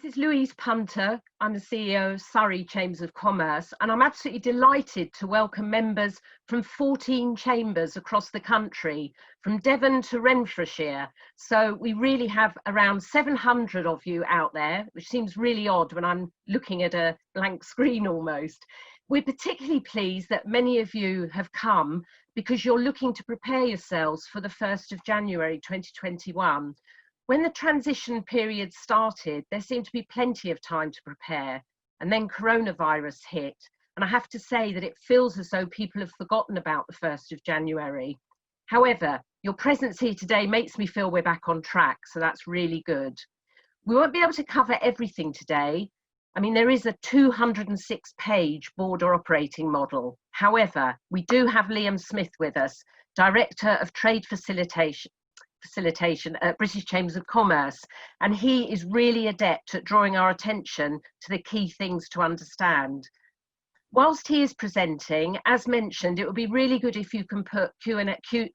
is Louise Punter. I'm the CEO of Surrey Chambers of Commerce, and I'm absolutely delighted to welcome members from 14 chambers across the country, from Devon to Renfrewshire. So we really have around 700 of you out there, which seems really odd when I'm looking at a blank screen almost. We're particularly pleased that many of you have come because you're looking to prepare yourselves for the 1st of January 2021. When the transition period started, there seemed to be plenty of time to prepare, and then coronavirus hit. And I have to say that it feels as though people have forgotten about the 1st of January. However, your presence here today makes me feel we're back on track, so that's really good. We won't be able to cover everything today. I mean, there is a 206-page border operating model. However, we do have Liam Smyth with us, Director of Trade Facilitation at British Chambers of Commerce, and he is really adept at drawing our attention to the key things to understand. Whilst he is presenting, as mentioned, it would be really good if you can put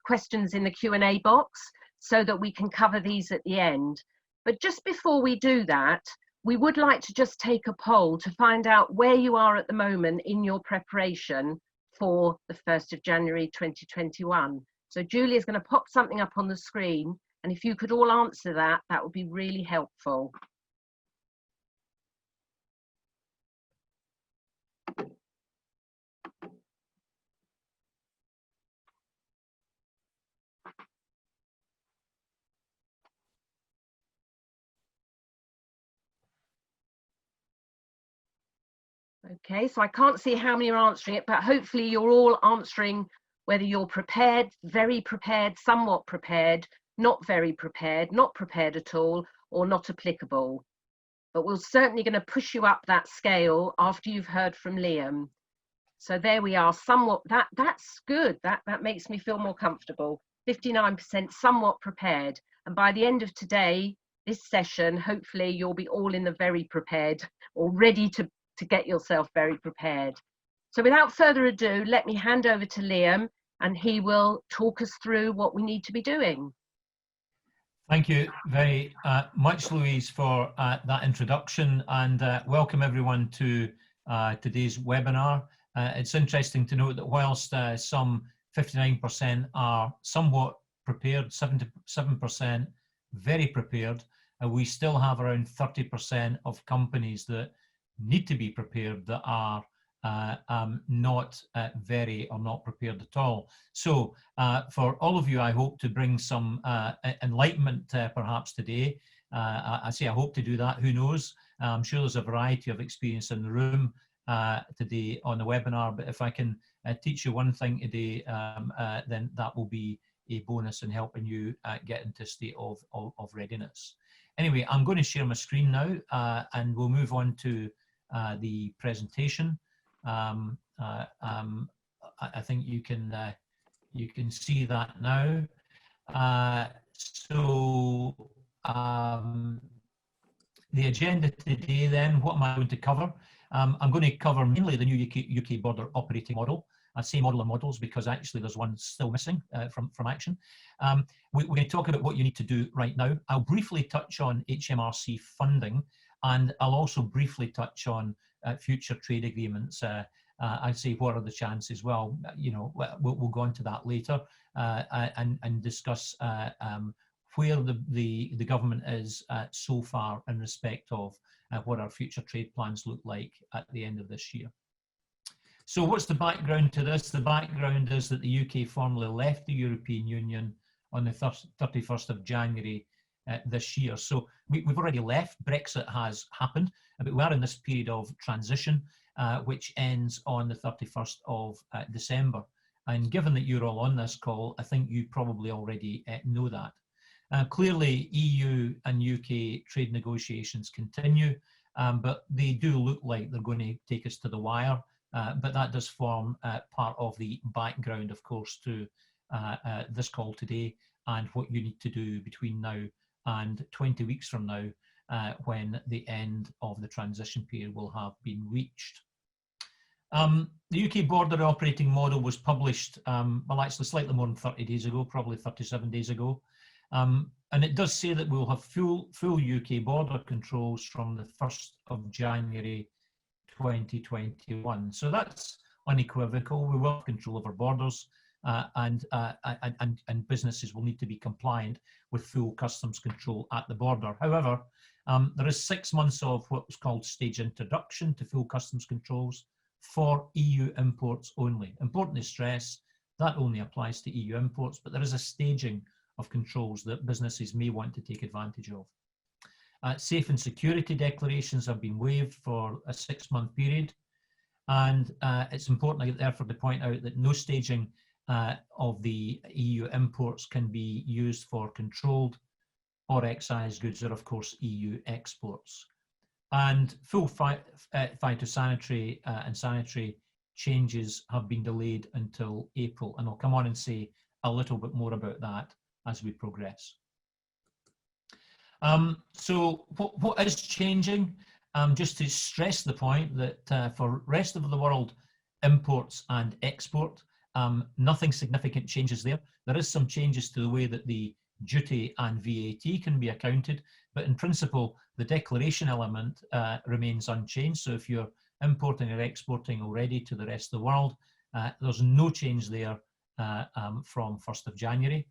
questions in the Q&A box so that we can cover these at the end. But just before we do that, we would like to just take a poll to find out where you are at the moment in your preparation for the 1st of January 2021. So Julie is going to pop something up on the screen, and if you could all answer that, that would be really helpful. Okay, so I can't see how many are answering it, but hopefully you're all answering whether you're prepared, very prepared, somewhat prepared, not very prepared, not prepared at all, or not applicable. But we're certainly going to push you up that scale after you've heard from Liam. So there we are, somewhat, that's good, that makes me feel more comfortable. 59% somewhat prepared. And by the end of today, this session, hopefully you'll be all in the very prepared, or ready to get yourself very prepared. So without further ado, let me hand over to Liam, and he will talk us through what we need to be doing. Thank you very much, Louise, for that introduction, and welcome everyone to today's webinar. It's interesting to note that whilst some 59% are somewhat prepared, 77% very prepared, we still have around 30% of companies that need to be prepared that are not very or not prepared at all. So for all of you, I hope to bring some enlightenment perhaps today. I say I hope to do that, who knows? I'm sure there's a variety of experience in the room today on the webinar, but if I can teach you one thing today, then that will be a bonus in helping you get into a state of readiness. Anyway, I'm going to share my screen now, and we'll move on to the presentation. I think you can see that now. So the agenda today then, what am I going to cover? I'm going to cover mainly the new UK border operating model. I say model of models because actually there's one still missing from action. We're going to talk about what you need to do right now. I'll briefly touch on Hmrc funding, and I'll also briefly touch on future trade agreements. I'd say what are the chances? Well, you know, we'll go on to that later and discuss where the government is so far in respect of what our future trade plans look like at the end of this year. So what's the background to this? The background is that the UK formally left the European Union on the 31st of January this year. So we've already left. Brexit has happened, but we are in this period of transition, which ends on the 31st of December. And given that you're all on this call, I think you probably already know that. Clearly, EU and UK trade negotiations continue, but they do look like they're going to take us to the wire. But that does form part of the background, of course, to this call today and what you need to do between now and 20 weeks from now, when the end of the transition period will have been reached. The UK border operating model was published, well, actually slightly more than 30 days ago, probably 37 days ago. And it does say that we'll have full UK border controls from the 1st of January 2021. So that's unequivocal. We will have control over borders, and businesses will need to be compliant with full customs control at the border. However, there is 6 months of what was called stage introduction to full customs controls for EU imports only. Important to stress, that only applies to EU imports, but there is a staging of controls that businesses may want to take advantage of. Safe and security declarations have been waived for a 6-month period. And it's important, therefore, to point out that no staging of the EU imports can be used for controlled or excise goods, or of course EU exports. And full phytosanitary and sanitary changes have been delayed until April, and I'll come on and say a little bit more about that as we progress. So what is changing? Just to stress the point that for rest of the world imports and export, nothing significant changes there. There is some changes to the way that the duty and VAT can be accounted, but in principle, the declaration element remains unchanged. So if you're importing or exporting already to the rest of the world, there's no change there from 1st of January.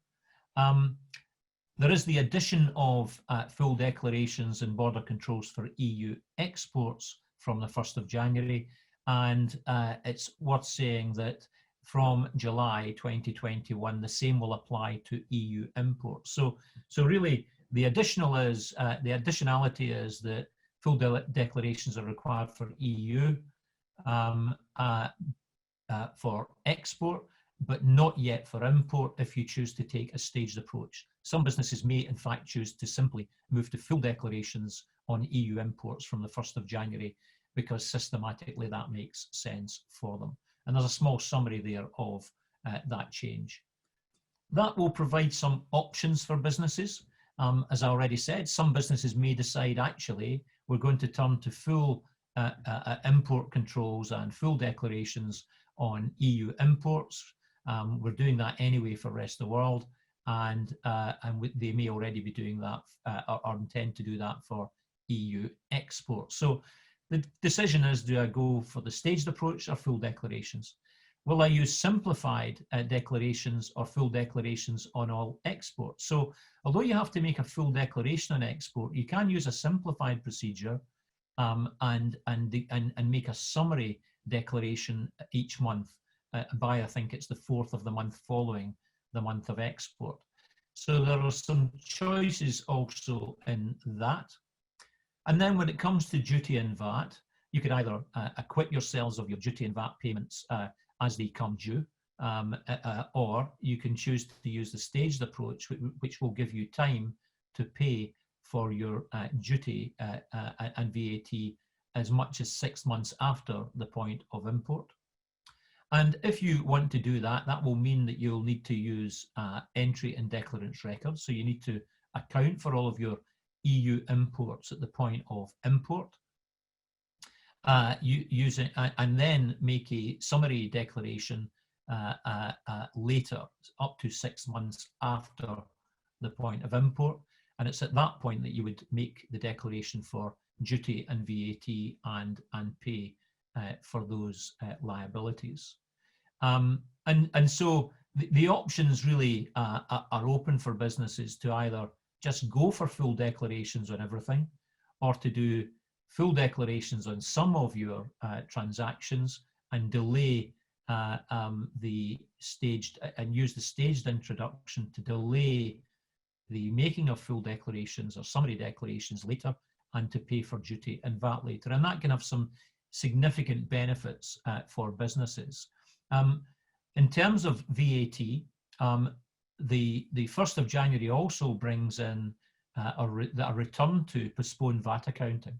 There is the addition of full declarations and border controls for EU exports from the 1st of January. And it's worth saying that from July 2021, the same will apply to EU imports. So really, the additionality is that full declarations are required for EU for export, but not yet for import if you choose to take a staged approach. Some businesses may, in fact, choose to simply move to full declarations on EU imports from the 1st of January because systematically that makes sense for them. And there's a small summary there of that change. That will provide some options for businesses. As I already said, some businesses may decide, actually, we're going to turn to full import controls and full declarations on EU imports. We're doing that anyway for the rest of the world, and they may already be doing that or intend to do that for EU exports. So the decision is, do I go for the staged approach or full declarations? Will I use simplified declarations or full declarations on all exports? So although you have to make a full declaration on export, you can use a simplified procedure and make a summary declaration each month by, I think it's the 4th of the month following the month of export. So there are some choices also in that. And then when it comes to duty and VAT, you could either acquit yourselves of your duty and VAT payments as they come due, or you can choose to use the staged approach, which will give you time to pay for your duty and VAT as much as 6 months after the point of import. And if you want to do that, that will mean that you'll need to use entry and declarants records. So you need to account for all of your EU imports at the point of import, and then make a summary declaration later, up to 6 months after the point of import. And it's at that point that you would make the declaration for duty and VAT and pay for those liabilities. And so the options really are open for businesses to either just go for full declarations on everything, or to do full declarations on some of your transactions and delay the staged, and use the staged introduction to delay the making of full declarations or summary declarations later, and to pay for duty and VAT later. And that can have some significant benefits for businesses. In terms of VAT, the 1st of January also brings in a return to postpone VAT accounting.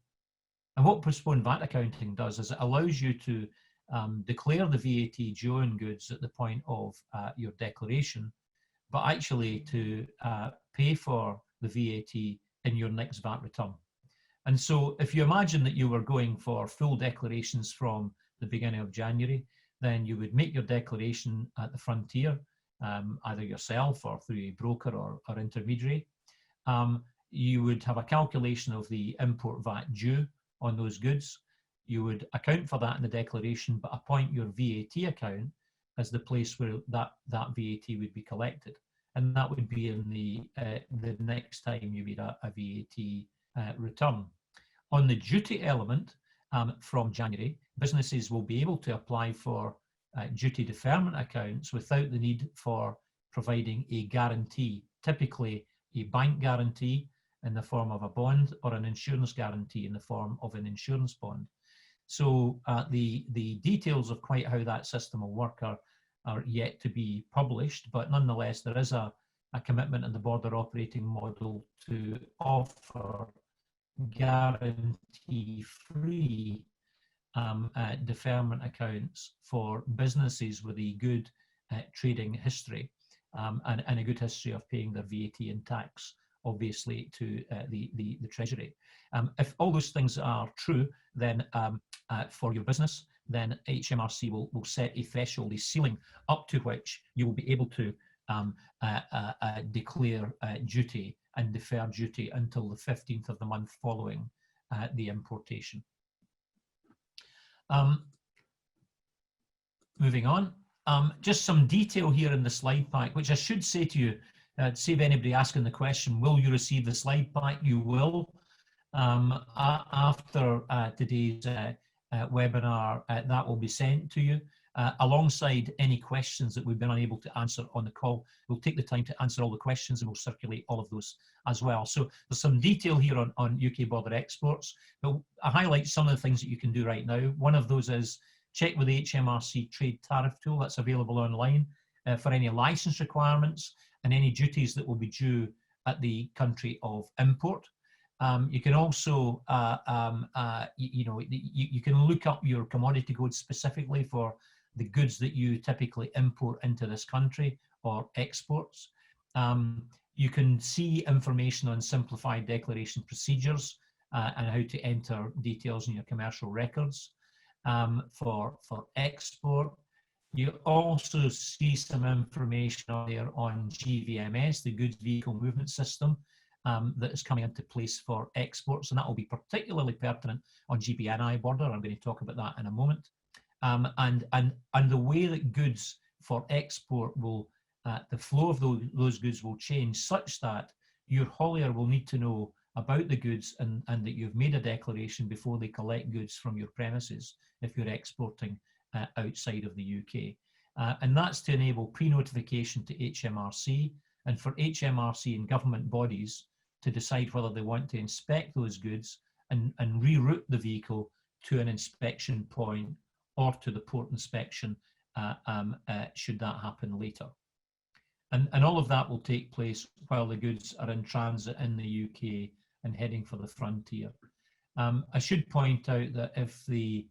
And what postpone VAT accounting does is it allows you to declare the VAT due on goods at the point of your declaration, but actually to pay for the VAT in your next VAT return. And so if you imagine that you were going for full declarations from the beginning of January, then you would make your declaration at the frontier either yourself or through a broker or intermediary. You would have a calculation of the import VAT due on those goods. You would account for that in the declaration, but appoint your VAT account as the place where that VAT would be collected. And that would be in the next time you made a VAT return. On the duty element, from January, businesses will be able to apply for duty deferment accounts without the need for providing a guarantee, typically a bank guarantee in the form of a bond or an insurance guarantee in the form of an insurance bond. So the details of quite how that system will work are yet to be published, but nonetheless there is a commitment in the border operating model to offer guarantee-free deferment accounts for businesses with a good trading history and a good history of paying their VAT and tax, obviously, to the Treasury. If all those things are true, then for your business, then HMRC will set a threshold, a ceiling, up to which you will be able to declare duty and defer duty until the 15th of the month following the importation. Moving on, just some detail here in the slide pack, which I should say to you, save anybody asking the question, will you receive the slide pack? You will. After today's webinar, that will be sent to you. Alongside any questions that we've been unable to answer on the call. We'll take the time to answer all the questions and we'll circulate all of those as well. So there's some detail here on UK border exports, but I highlight some of the things that you can do right now. One of those is check with the Hmrc Trade Tariff tool that's available online for any license requirements and any duties that will be due at the country of import. You can also, you can look up your commodity codes specifically for the goods that you typically import into this country or exports. You can see information on simplified declaration procedures and how to enter details in your commercial records for export. You also see some information on there on GVMS, the Goods Vehicle Movement System, that is coming into place for exports, and that will be particularly pertinent on GBNI border. I'm going to talk about that in a moment. And the way that goods for export will, the flow of those goods will change such that your haulier will need to know about the goods and that you've made a declaration before they collect goods from your premises if you're exporting outside of the UK. And that's to enable pre-notification to HMRC and for HMRC and government bodies to decide whether they want to inspect those goods and reroute the vehicle to an inspection point or to the port inspection should that happen later. And all of that will take place while the goods are in transit in the UK and heading for the frontier. I should point out that if the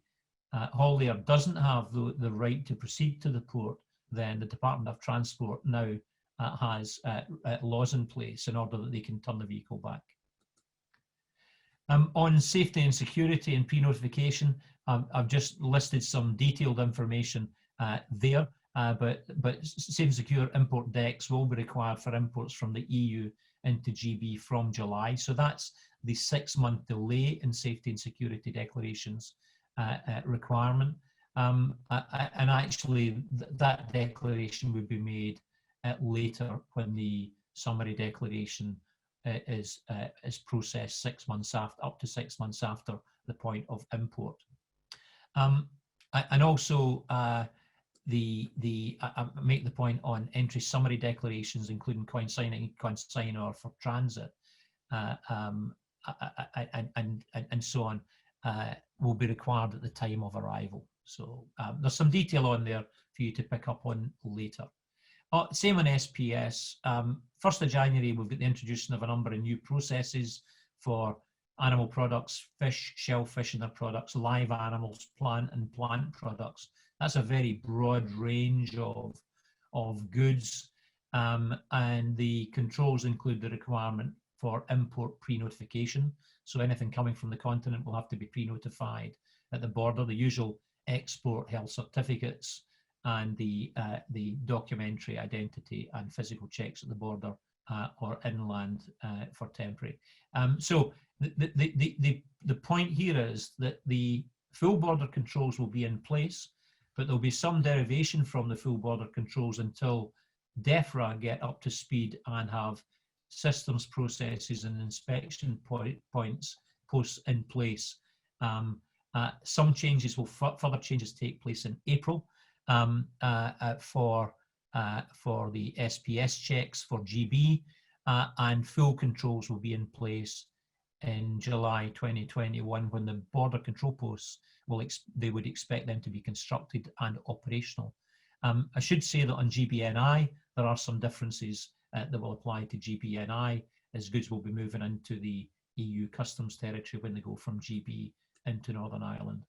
haulier doesn't have the right to proceed to the port, then the Department of Transport now has laws in place in order that they can turn the vehicle back. On safety and security and pre-notification, I've just listed some detailed information there, but safe and secure import decks will be required for imports from the EU into GB from July. So that's the 6-month delay in safety and security declarations requirement. And actually that declaration would be made later when the summary declaration is processed 6 months after, up to 6 months after the point of import. And also I make the point on entry summary declarations, including consignor for transit, and so on, will be required at the time of arrival. So there's some detail on there for you to pick up on later. Same on SPS. 1st of January, we've got the introduction of a number of new processes for animal products, fish, shellfish and their products, live animals, plant and plant products. That's a very broad range of goods, and the controls include the requirement for import pre-notification. So anything coming from the continent will have to be pre-notified at the border. The usual export health certificates and the documentary identity and physical checks at the border or inland for temporary. So the point here is that the full border controls will be in place, but there'll be some derivation from the full border controls until DEFRA get up to speed and have systems, processes, and inspection points posts in place. Some changes will further changes take place in April for the SPS checks for GB, and full controls will be in place in July 2021 when the border control posts they would expect them to be constructed and operational. I should say that on GBNI there are some differences that will apply to GBNI, as goods will be moving into the EU customs territory when they go from GB into Northern Ireland.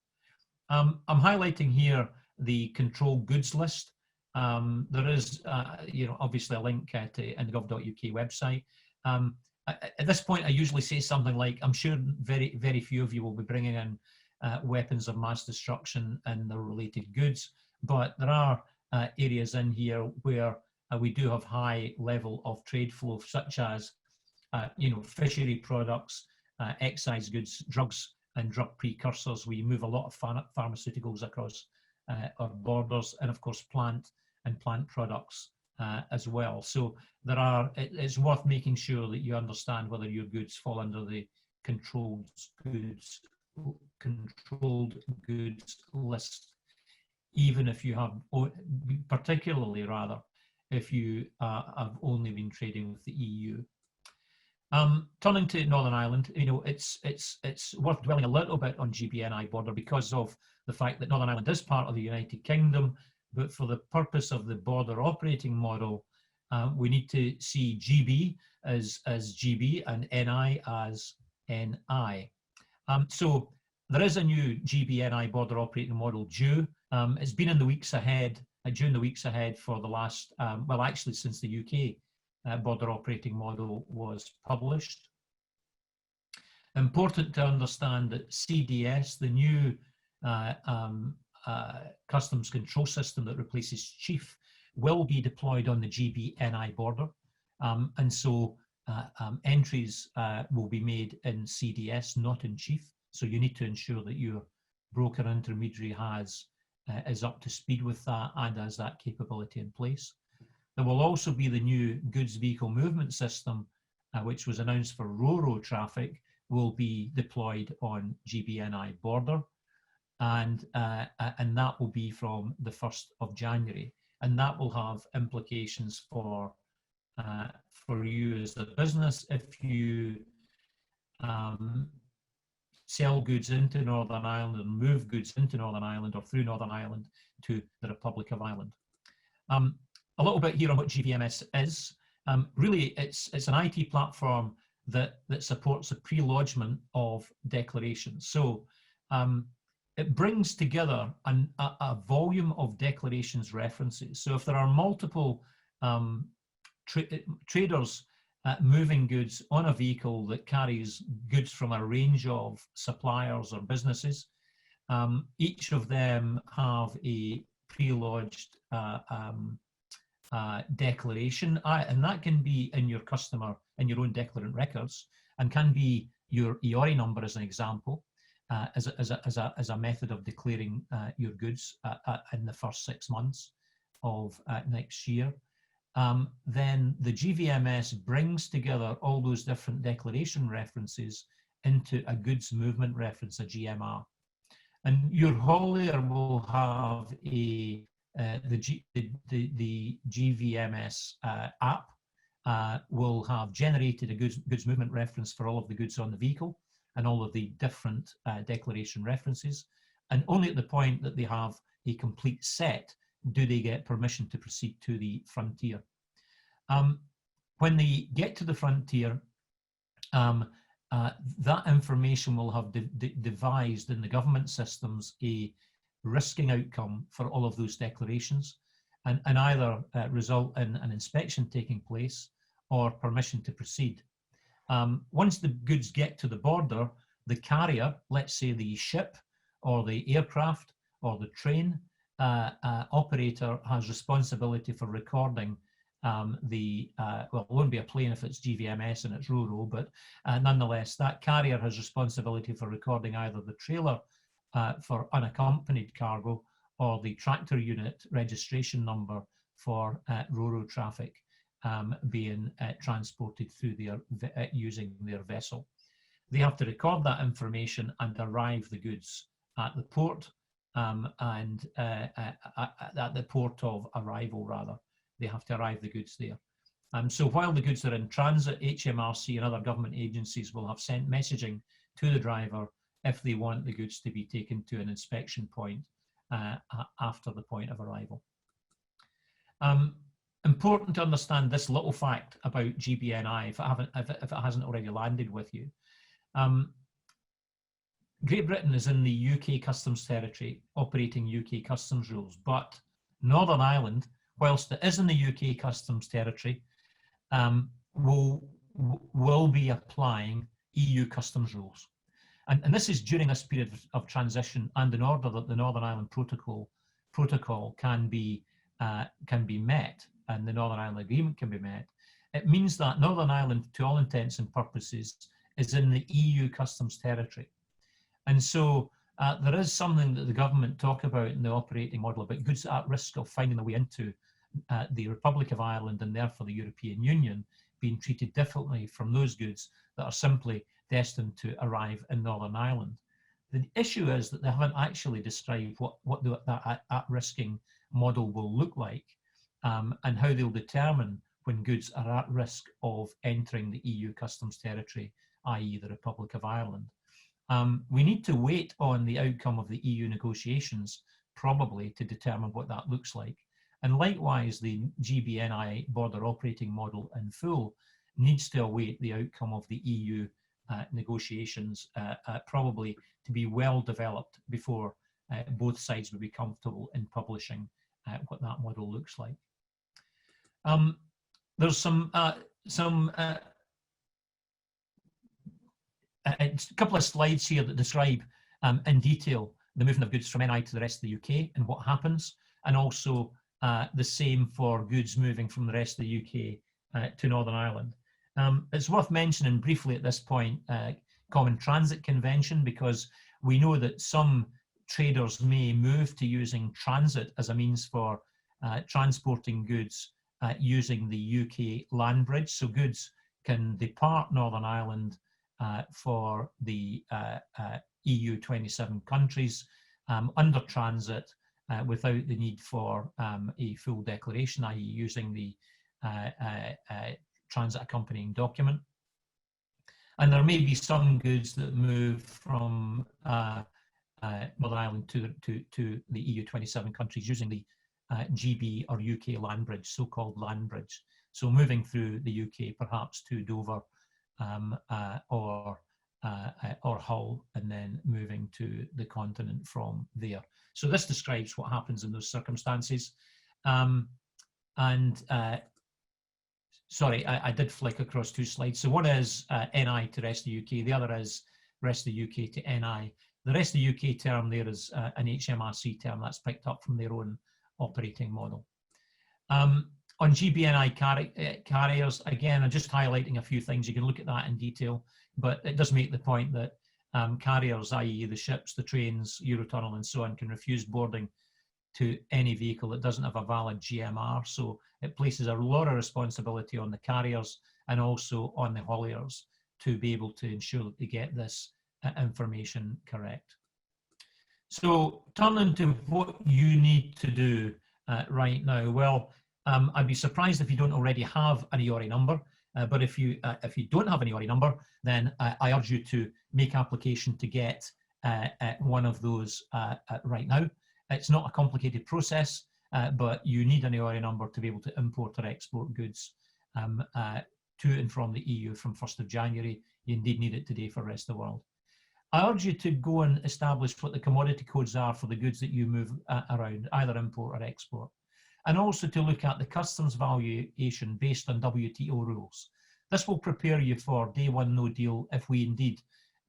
I'm highlighting here the control goods list. There is, obviously a link in the gov.uk website. At this point, I usually say something like, I'm sure very, very few of you will be bringing in weapons of mass destruction and the related goods, but there are areas in here where we do have high level of trade flow, such as, fishery products, excise goods, drugs and drug precursors. We move a lot of pharmaceuticals across our borders, and of course plant and plant products as well. So it's worth making sure that you understand whether your goods fall under the controlled goods list, even if you have, particularly rather, if you have only been trading with the EU. Turning to Northern Ireland, it's worth dwelling a little bit on GBNI border because of the fact that Northern Ireland is part of the United Kingdom, but for the purpose of the border operating model, we need to see GB as GB and NI as NI. So there is a new GBNI border operating model due. It's been in the weeks ahead, during the weeks ahead for the last, well, actually since the UK border operating model was published. Important to understand that CDS, the new customs control system that replaces Chief, will be deployed on the GB-NI border. And so entries will be made in CDS, not in Chief. So you need to ensure that your broker intermediary is up to speed with that and has that capability in place. There will also be the new goods vehicle movement system, which was announced for RoRo traffic, will be deployed on GB-NI border, and that will be from the 1st of January, and that will have implications for you as a business if you sell goods into Northern Ireland and move goods into Northern Ireland or through Northern Ireland to the Republic of Ireland. A little bit here on what GVMS is. Really, it's an IT platform that supports the pre-lodgement of declarations. So it brings together a volume of declarations references. So if there are multiple traders moving goods on a vehicle that carries goods from a range of suppliers or businesses, each of them have a pre-lodged declaration, and that can be in your your own declarant records, and can be your EORI number as an example, as a method of declaring your goods in the first 6 months of next year. Then the GVMS brings together all those different declaration references into a goods movement reference, a GMR. And your haulier will have the GVMS app will have generated a goods movement reference for all of the goods on the vehicle and all of the different declaration references. And only at the point that they have a complete set do they get permission to proceed to the frontier. When they get to the frontier, that information will have devised in the government systems a risking outcome for all of those declarations, and either result in an inspection taking place or permission to proceed. Once the goods get to the border, the carrier, let's say the ship or the aircraft or the train, operator has responsibility for recording well, it won't be a plane if it's GVMS and it's RoRo, but nonetheless, that carrier has responsibility for recording either the trailer for unaccompanied cargo or the tractor unit registration number for RoRo traffic being transported through their using their vessel. They have to record that information and arrive the goods at the port and at the port of arrival, rather. They have to arrive the goods there. So while the goods are in transit, HMRC and other government agencies will have sent messaging to the driver if they want the goods to be taken to an inspection point after the point of arrival. Important to understand this little fact about GBNI if it hasn't already landed with you. Great Britain is in the UK customs territory operating UK customs rules, but Northern Ireland, whilst it is in the UK customs territory, will be applying EU customs rules. And this is during this period of transition and in order that the Northern Ireland Protocol can be met and the Northern Ireland Agreement can be met. It means that Northern Ireland, to all intents and purposes, is in the EU customs territory. And so there is something that the government talk about in the operating model about goods at risk of finding their way into the Republic of Ireland and therefore the European Union being treated differently from those goods that are simply destined to arrive in Northern Ireland. The issue is that they haven't actually described what that at-risking model will look like and how they'll determine when goods are at risk of entering the EU customs territory, i.e. the Republic of Ireland. We need to wait on the outcome of the EU negotiations, probably, to determine what that looks like. And likewise, the GBNI border operating model in full needs to await the outcome of the EU negotiations, probably to be well developed before both sides would be comfortable in publishing what that model looks like. There's a couple of slides here that describe in detail the movement of goods from NI to the rest of the UK and what happens, and also the same for goods moving from the rest of the UK to Northern Ireland. It's worth mentioning briefly at this point Common Transit Convention, because we know that some traders may move to using transit as a means for transporting goods using the UK land bridge. So goods can depart Northern Ireland for the EU 27 countries under transit without the need for a full declaration, i.e. using the transit accompanying document. And there may be some goods that move from Northern Ireland to the EU 27 countries using the GB or UK land bridge, so-called land bridge. So moving through the UK, perhaps to Dover or Hull, and then moving to the continent from there. So this describes what happens in those circumstances. Sorry, I did flick across two slides. So one is NI to rest of the UK, the other is rest of the UK to NI. The rest of the UK term there is an HMRC term that's picked up from their own operating model. On GBNI carriers, again, I'm just highlighting a few things. You can look at that in detail, but it does make the point that carriers, i.e. the ships, the trains, Eurotunnel and so on, can refuse boarding to any vehicle that doesn't have a valid GMR. So it places a lot of responsibility on the carriers and also on the hauliers to be able to ensure that they get this information correct. So turning to what you need to do right now. Well, I'd be surprised if you don't already have an EORI number, but if you don't have an EORI number, then I urge you to make application to get one of those right now. It's not a complicated process, but you need an EORI number to be able to import or export goods to and from the EU from 1st of January. You indeed need it today for the rest of the world. I urge you to go and establish what the commodity codes are for the goods that you move around, either import or export. And also to look at the customs valuation based on WTO rules. This will prepare you for day one no deal if we indeed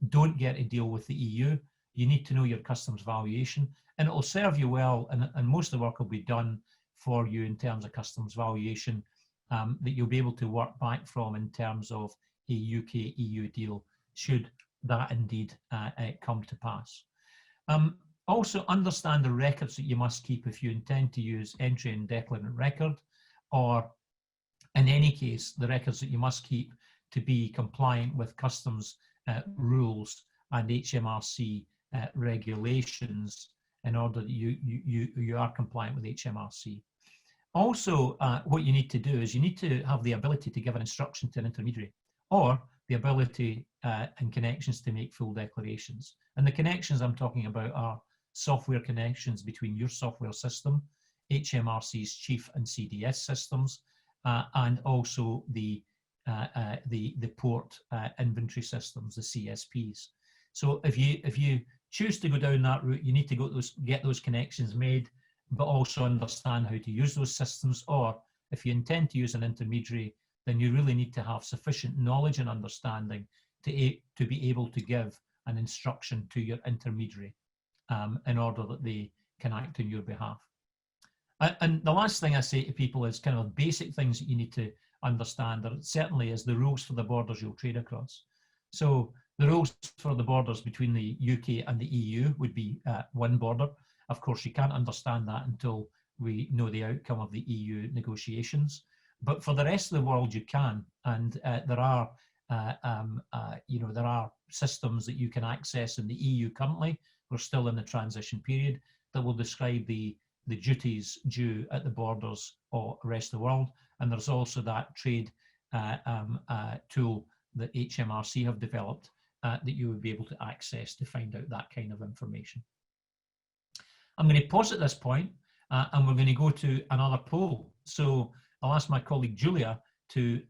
don't get a deal with the EU. you need to know your customs valuation, and it will serve you well, and most of the work will be done for you in terms of customs valuation that you'll be able to work back from in terms of a UK-EU deal, should that indeed come to pass. Also understand the records that you must keep if you intend to use entry and declarant record, or in any case, the records that you must keep to be compliant with customs rules and HMRC regulations, in order that you are compliant with HMRC. Also, what you need to do is you need to have the ability to give an instruction to an intermediary, or the ability and connections to make full declarations. And the connections I'm talking about are software connections between your software system, HMRC's Chief and CDS systems, and also the port inventory systems, the CSPs. So if you choose to go down that route, you need to get those connections made, but also understand how to use those systems. Or if you intend to use an intermediary, then you really need to have sufficient knowledge and understanding to be able to give an instruction to your intermediary in order that they can act on your behalf. And the last thing I say to people is kind of basic things that you need to understand. There certainly is the rules for the borders you'll trade across. So the rules for the borders between the UK and the EU would be one border. Of course, you can't understand that until we know the outcome of the EU negotiations. But for the rest of the world, you can, and there are systems that you can access in the EU currently. We're still in the transition period that will describe the duties due at the borders of the rest of the world. And there's also that trade tool that HMRC have developed that you would be able to access to find out that kind of information. I'm going to pause at this point, and we're going to go to another poll. So I'll ask my colleague Julia to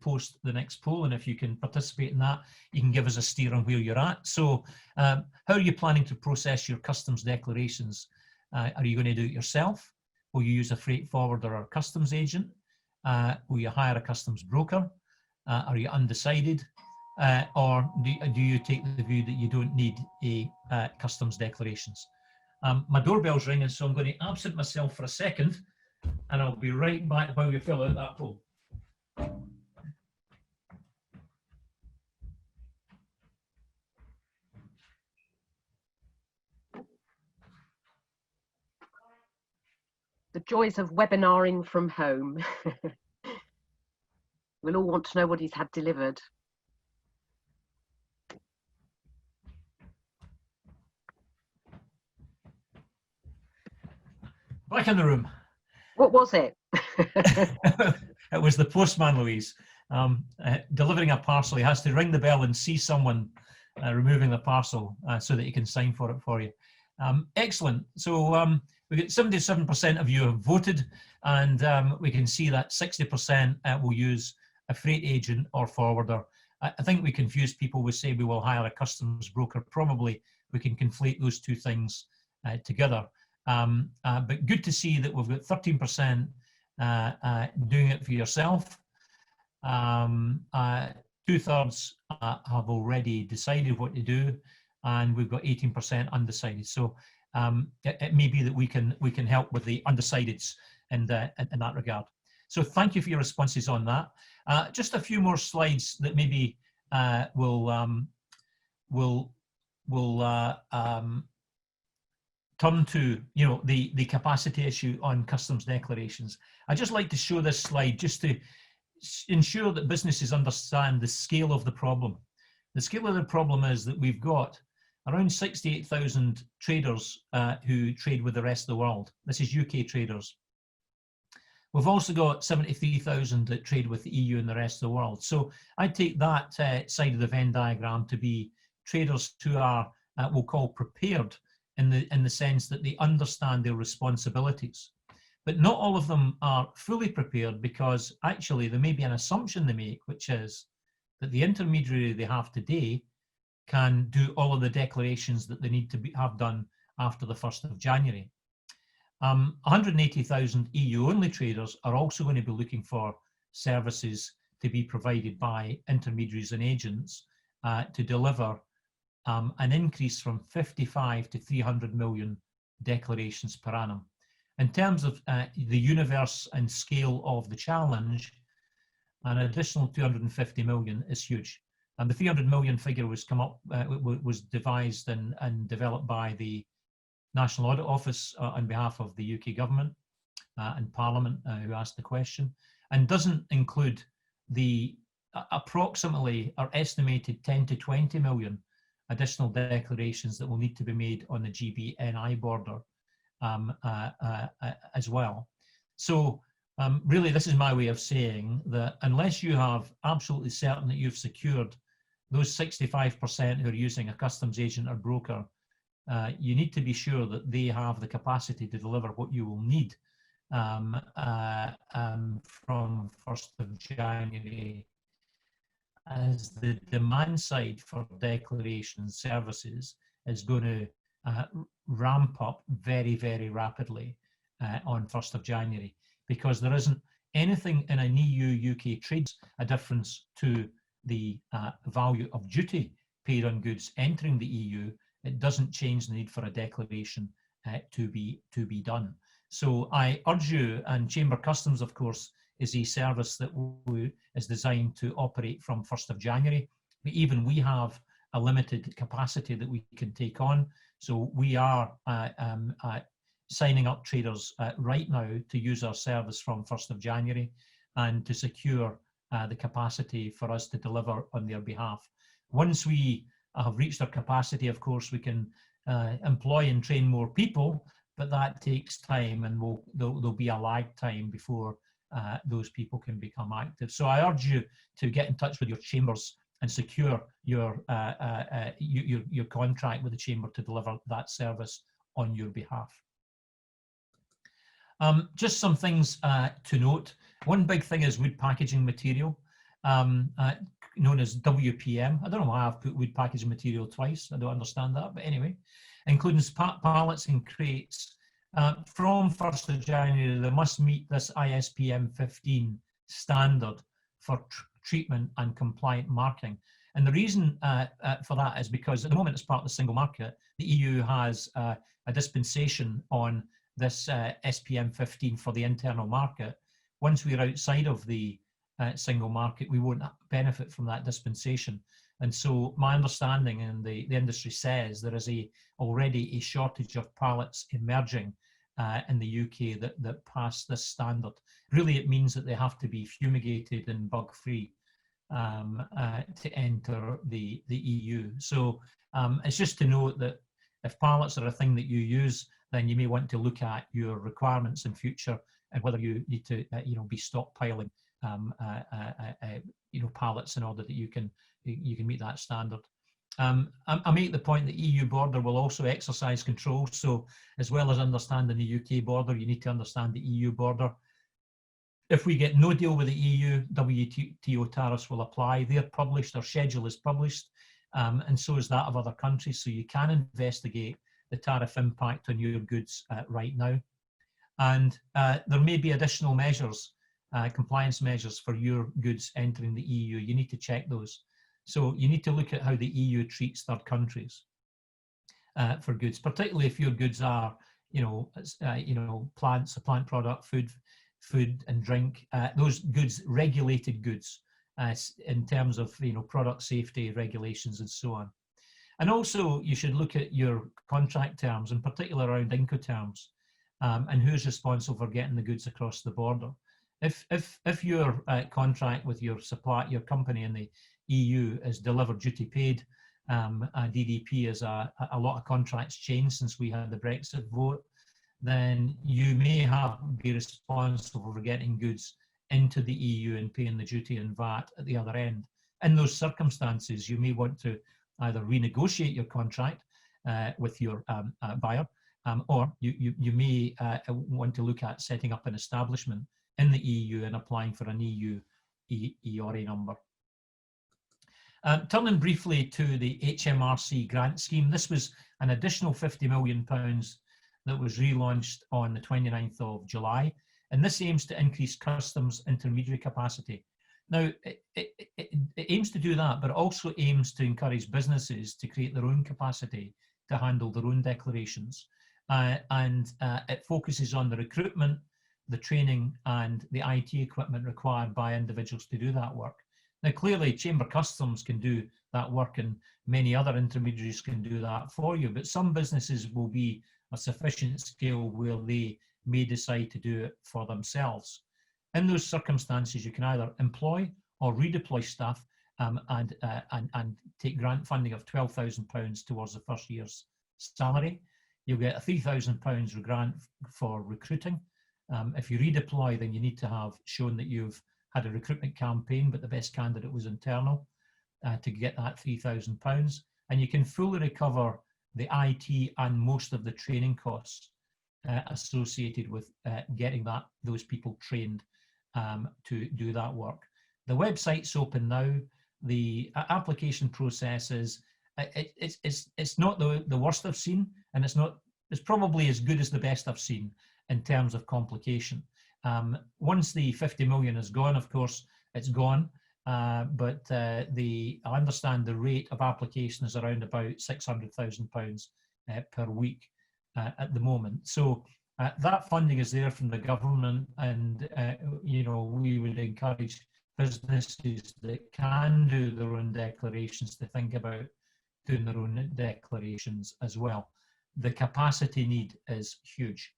post the next poll, and if you can participate in that, you can give us a steer on where you're at. So how are you planning to process your customs declarations? Are you going to do it yourself? Will you use a freight forwarder or a customs agent? Will you hire a customs broker? Are you undecided? Or do you take the view that you don't need a customs declarations? My doorbell's ringing, so I'm going to absent myself for a second, and I'll be right back while we fill out that poll. The joys of webinaring from home. We'll all want to know what he's had delivered. Back in the room. What was it? It was the postman, Louise, delivering a parcel. He has to ring the bell and see someone removing the parcel so that he can sign for it for you. Excellent. So we got 77% of you have voted, and we can see that 60% will use a freight agent or forwarder. I think we confuse people. We say we will hire a customs broker. Probably we can conflate those two things together. But good to see that we've got 13% doing it for yourself. 2/3 have already decided what to do, and we've got 18% undecided. So it may be that we can help with the undecideds in that regard. So thank you for your responses on that. Just a few more slides that maybe will turn to the capacity issue on customs declarations. I'd just like to show this slide just to ensure that businesses understand the scale of the problem. The scale of the problem is that we've got around 68,000 traders who trade with the rest of the world. This is UK traders. We've also got 73,000 that trade with the EU and the rest of the world. So I take that side of the Venn diagram to be traders who are, we'll call, prepared in the sense that they understand their responsibilities. But not all of them are fully prepared, because actually there may be an assumption they make, which is that the intermediary they have today can do all of the declarations that they need to have done after the 1st of January. 180,000 EU-only traders are also going to be looking for services to be provided by intermediaries and agents to deliver an increase from 55 to 300 million declarations per annum. In terms of the universe and scale of the challenge, an additional 250 million is huge. And the 300 million figure was was devised and developed by the National Audit Office on behalf of the UK government and Parliament who asked the question, and doesn't include the approximately or estimated 10 to 20 million additional declarations that will need to be made on the GB-NI border as well. So really, this is my way of saying that unless you have absolutely certain that you've secured those 65% who are using a customs agent or broker, you need to be sure that they have the capacity to deliver what you will need from 1st of January, as the demand side for declaration services is going to ramp up very, very rapidly on 1st of January, because there isn't anything in an EU-UK trade a difference to the value of duty paid on goods entering the EU. It doesn't change the need for a declaration to be done. So I urge you, and Chamber Customs, of course, is a service that is designed to operate from 1st of January. But even we have a limited capacity that we can take on. So we are signing up traders right now to use our service from 1st of January and to secure the capacity for us to deliver on their behalf. Once we have reached our capacity, of course, we can employ and train more people, but that takes time, and there'll be a lag time before those people can become active. So I urge you to get in touch with your chambers and secure your contract with the chamber to deliver that service on your behalf. Just some things to note. One big thing is wood packaging material, known as WPM. I don't know why I've put wood packaging material twice. I don't understand that, but anyway, including pallets and crates. From 1st of January, they must meet this ISPM 15 standard for treatment and compliant marking. And the reason for that is because at the moment, as part of the single market, the EU has a dispensation on this SPM 15 for the internal market. Once we're outside of the single market, we won't benefit from that dispensation. And so my understanding, and the industry says, there is already a shortage of pallets emerging in the UK that pass this standard. Really, it means that they have to be fumigated and bug-free to enter the EU. So it's just to note that if pallets are a thing that you use, then you may want to look at your requirements in future and whether you need to be stockpiling pallets in order that you can meet that standard. I make the point that EU border will also exercise control. So as well as understanding the UK border, you need to understand the EU border. If we get no deal with the EU, Wto tariffs will apply. They're published, our schedule is published, and so is that of other countries. So you can investigate the tariff impact on your goods right now. And there may be additional measures, compliance measures for your goods entering the EU. You need to check those. So you need to look at how the EU treats third countries for goods, particularly if your goods are, plants, a plant product, food and drink, those goods, regulated goods in terms of, product safety regulations and so on. And also you should look at your contract terms, in particular around Incoterms, and who's responsible for getting the goods across the border. If your contract with your company in the EU is delivered duty paid, DDP is a lot of contracts changed since we had the Brexit vote, then you may be responsible for getting goods into the EU and paying the duty and VAT at the other end. In those circumstances, you may want to either renegotiate your contract with your buyer, or you may want to look at setting up an establishment in the EU and applying for an EU EORI number. Turning briefly to the Hmrc grant scheme, this was an additional £50 million that was relaunched on the 29th of July, and this aims to increase customs intermediary capacity. Now, aims to do that, but it also aims to encourage businesses to create their own capacity to handle their own declarations. It focuses on the recruitment, the training, and the IT equipment required by individuals to do that work. Now, clearly, ChamberCustoms can do that work, and many other intermediaries can do that for you, but some businesses will be a sufficient scale where they may decide to do it for themselves. In those circumstances, you can either employ or redeploy staff and take grant funding of £12,000 towards the first year's salary. You'll get a £3,000 grant for recruiting. If you redeploy, then you need to have shown that you've had a recruitment campaign, but the best candidate was internal to get that £3,000. And you can fully recover the IT and most of the training costs associated with getting those people trained to do that work. The website's open now. The application process is it's not the worst I've seen, and it's probably as good as the best I've seen in terms of complication. Once the 50 million is gone, of course, it's gone. But I understand the rate of application is around about £600,000 per week at the moment. So that funding is there from the government, and we would encourage businesses that can do their own declarations to think about doing their own declarations as well. The capacity need is huge.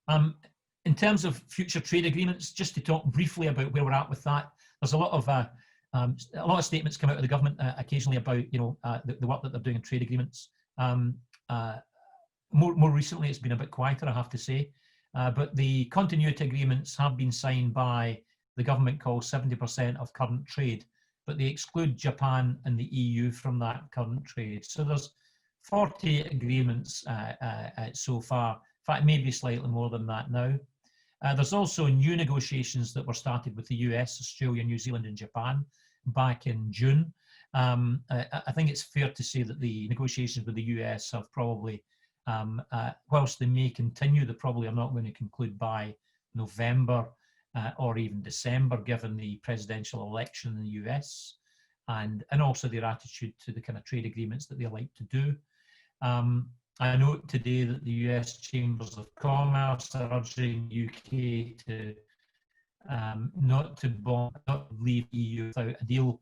In terms of future trade agreements, just to talk briefly about where we're at with that, there's a lot of statements come out of the government occasionally about the work that they're doing in trade agreements. More recently, it's been a bit quieter, I have to say, but the continuity agreements have been signed by the government calls 70% of current trade, but they exclude Japan and the EU from that current trade. So there's 40 agreements so far. In fact, maybe slightly more than that now. There's also new negotiations that were started with the US, Australia, New Zealand, and Japan back in June. I think it's fair to say that the negotiations with the US have probably, whilst they may continue, they probably are not going to conclude by November or even December, given the presidential election in the US, and also their attitude to the kind of trade agreements that they like to do. I note today that the US Chambers of Commerce are urging UK to not leave EU without a deal,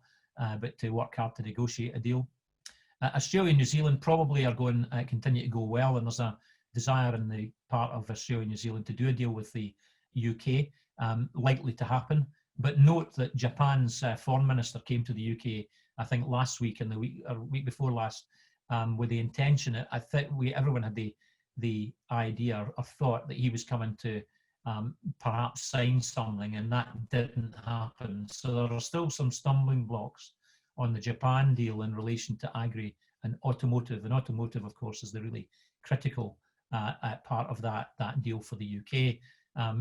but to work hard to negotiate a deal. Australia and New Zealand probably are going to continue to go well, and there's a desire in the part of Australia and New Zealand to do a deal with the UK, likely to happen. But note that Japan's foreign minister came to the UK, I think last week and the week before last, with the intention. I think everyone had the idea or thought that he was coming to perhaps sign something, and that didn't happen. So there are still some stumbling blocks on the Japan deal in relation to agri and automotive. And automotive, of course, is the really critical part of that deal for the UK.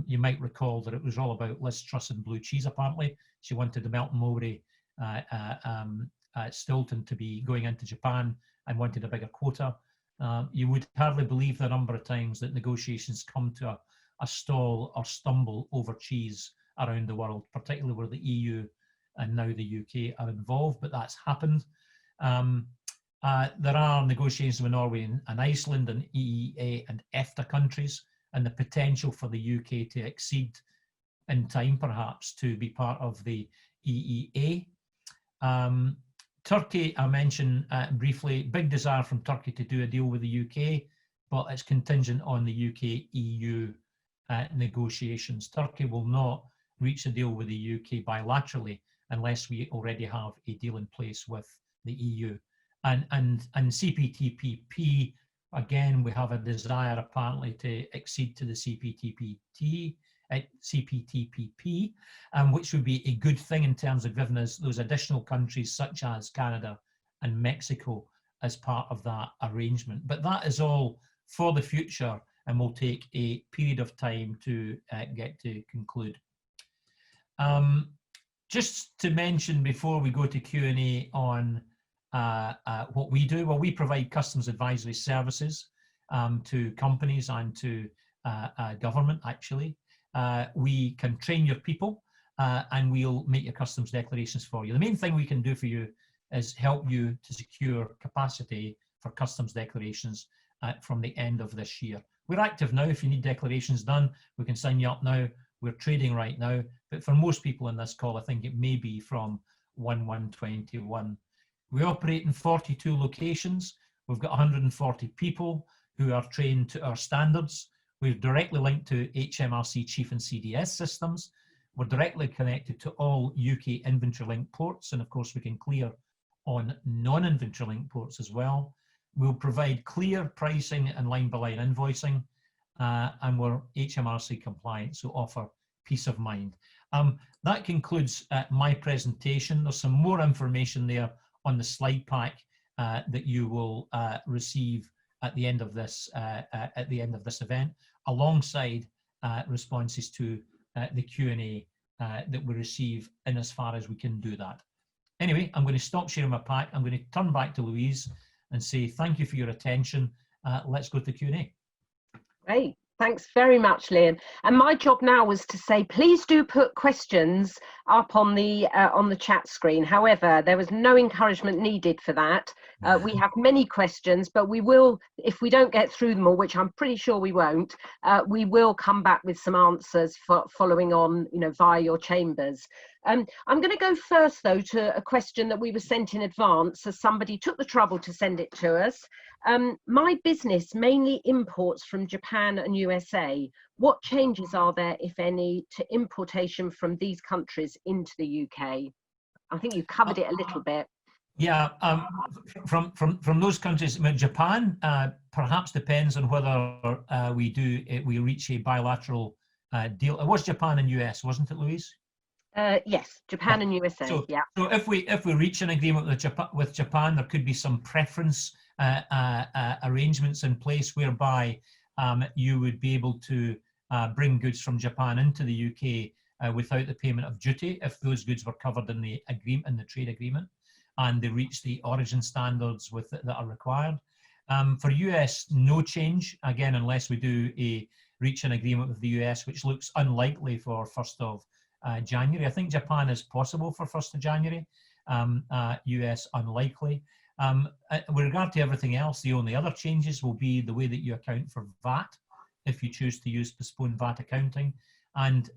You might recall that it was all about Liz Truss and blue cheese, apparently. She wanted the Melton Mowbray Stilton to be going into Japan and wanted a bigger quota. You would hardly believe the number of times that negotiations come to a stall or stumble over cheese around the world, particularly where the EU and now the UK are involved, but that's happened. There are negotiations with Norway and Iceland and EEA and EFTA countries, and the potential for the UK to accede in time, perhaps, to be part of the EEA. Turkey, I mentioned briefly, big desire from Turkey to do a deal with the UK, but it's contingent on the UK-EU negotiations. Turkey will not reach a deal with the UK bilaterally unless we already have a deal in place with the EU. And CPTPP, again, we have a desire apparently to accede to the CPTPP, which would be a good thing in terms of giving us those additional countries such as Canada and Mexico as part of that arrangement. But that is all for the future and will take a period of time to get to conclude. Just to mention before we go to Q&A on what we do, well, we provide customs advisory services to companies and to government, actually. We can train your people and we'll make your customs declarations for you. The main thing we can do for you is help you to secure capacity for customs declarations from the end of this year. We're active now. If you need declarations done, we can sign you up now. We're trading right now, but for most people in this call, I think it may be from 1/1/21. We operate in 42 locations. We've got 140 people who are trained to our standards. We're directly linked to HMRC Chief and CDS systems. We're directly connected to all UK inventory link ports, and of course we can clear on non-inventory link ports as well. We'll provide clear pricing and line-by-line invoicing, and we're HMRC compliant, so offer peace of mind. That concludes my presentation. There's some more information there on the slide pack that you will receive at the end of this event, alongside responses to the Q&A that we receive in as far as we can do that. Anyway, I'm going to stop sharing my pack. I'm going to turn back to Louise and say thank you for your attention. Let's go to Q&A. Great. Thanks very much, Liam. And my job now was to say, please do put questions up on the chat screen. However, there was no encouragement needed for that. We have many questions, but we will, if we don't get through them all, which I'm pretty sure we won't, we will come back with some answers following on, via your chambers. I'm going to go first, though, to a question that we were sent in advance, as somebody took the trouble to send it to us. My business mainly imports from Japan and USA. What changes are there, if any, to importation from these countries into the UK? I think you covered it a little bit. Yeah, from those countries, I mean, Japan perhaps depends on whether we reach a bilateral deal. It was Japan and US, wasn't it, Louise? Yes, Japan and USA. So, yeah. So if we reach an agreement with Japan, there could be some preference arrangements in place whereby you would be able to bring goods from Japan into the UK without the payment of duty if those goods were covered in the agreement, in the trade agreement, and they reach the origin standards that are required. For US, no change again unless we reach an agreement with the US, which looks unlikely for 1st of January. I think Japan is possible for 1st of January. US unlikely. With regard to everything else, the only other changes will be the way that you account for VAT, if you choose to use postponed VAT accounting, and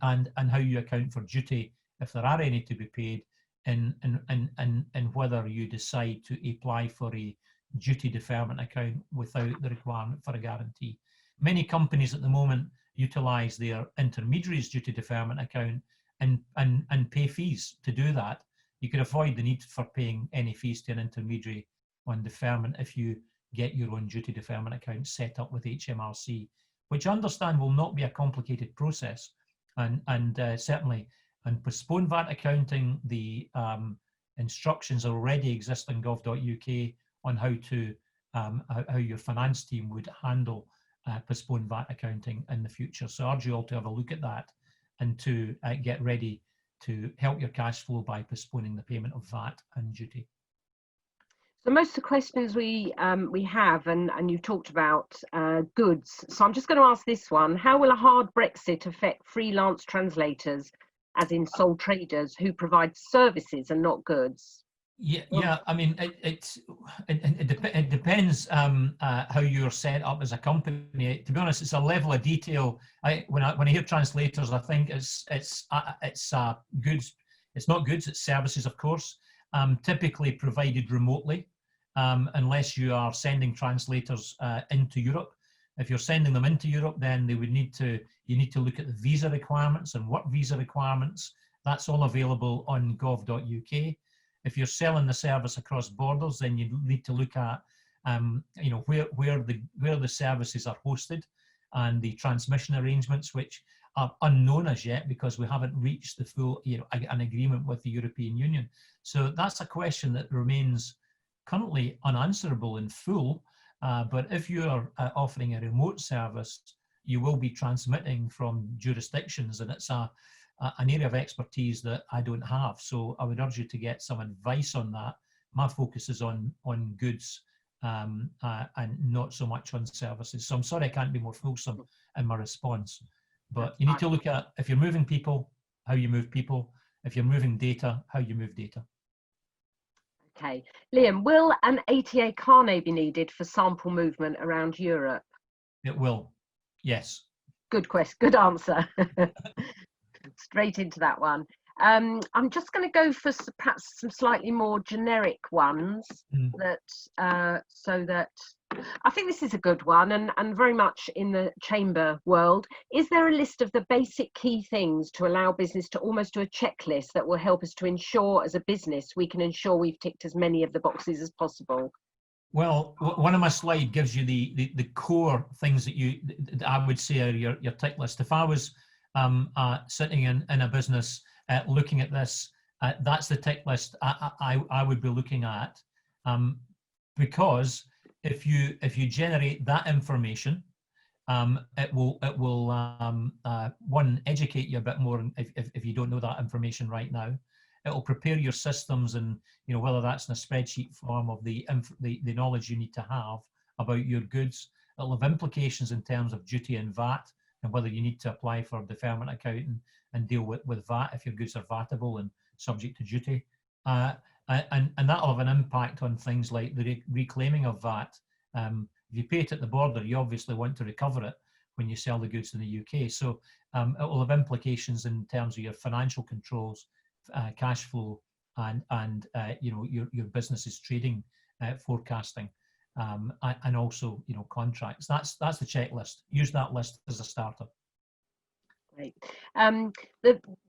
how you account for duty, if there are any to be paid, and whether you decide to apply for a duty deferment account without the requirement for a guarantee. Many companies at the moment utilise their intermediaries duty deferment account and pay fees to do that. You can avoid the need for paying any fees to an intermediary on deferment if you get your own duty deferment account set up with HMRC, which I understand will not be a complicated process. And certainly on postponed VAT accounting, the instructions already exist on gov.uk on how your finance team would handle postponed VAT accounting in the future. So I urge you all to have a look at that and to get ready to help your cash flow by postponing the payment of VAT and duty. So most of the questions we have, and you've talked about goods. So I'm just going to ask this one: how will a hard Brexit affect freelance translators, as in sole traders, who provide services and not goods? Yeah. I mean, it depends how you're set up as a company. To be honest, it's a level of detail. When I hear translators, I think it's goods. It's not goods. It's services, of course. Typically provided remotely, unless you are sending translators into Europe. If you're sending them into Europe, then you need to look at the visa requirements and work visa requirements. That's all available on gov.uk. If you're selling the service across borders, then you need to look at where the services are hosted and the transmission arrangements, which are unknown as yet because we haven't reached the full an agreement with the European Union. So that's a question that remains currently unanswerable in full. But if you are offering a remote service, you will be transmitting from jurisdictions, and it's an area of expertise that I don't have. So I would urge you to get some advice on that. My focus is on goods and not so much on services. So I'm sorry I can't be more fulsome in my response. But you need to look at, if you're moving people, how you move people. If you're moving data, how you move data. Okay. Liam, will an ATA carnet be needed for sample movement around Europe? It will, yes. Good question, good answer. Straight into that one. I'm just going to go for perhaps some slightly more generic ones that so that I think this is a good one and very much in the chamber world. Is there a list of the basic key things to allow business to almost do a checklist that will help us to ensure as a business we can ensure we've ticked as many of the boxes as possible? Well, one of my slides gives you the core things that I would say are your tick list. If I was sitting in a business looking at this, that's the tick list I would be looking at, because if you generate that information, it will one, educate you a bit more if you don't know that information right now. It'll prepare your systems, and whether that's in a spreadsheet form of the knowledge you need to have about your goods. It'll have implications in terms of duty and VAT, and whether you need to apply for a deferment account and deal with VAT if your goods are VATable and subject to duty. And that'll have an impact on things like the reclaiming of VAT. If you pay it at the border, you obviously want to recover it when you sell the goods in the UK. So it will have implications in terms of your financial controls, cash flow, and your business's trading forecasting, and also contracts. That's the checklist. Use that list as a starter. Great.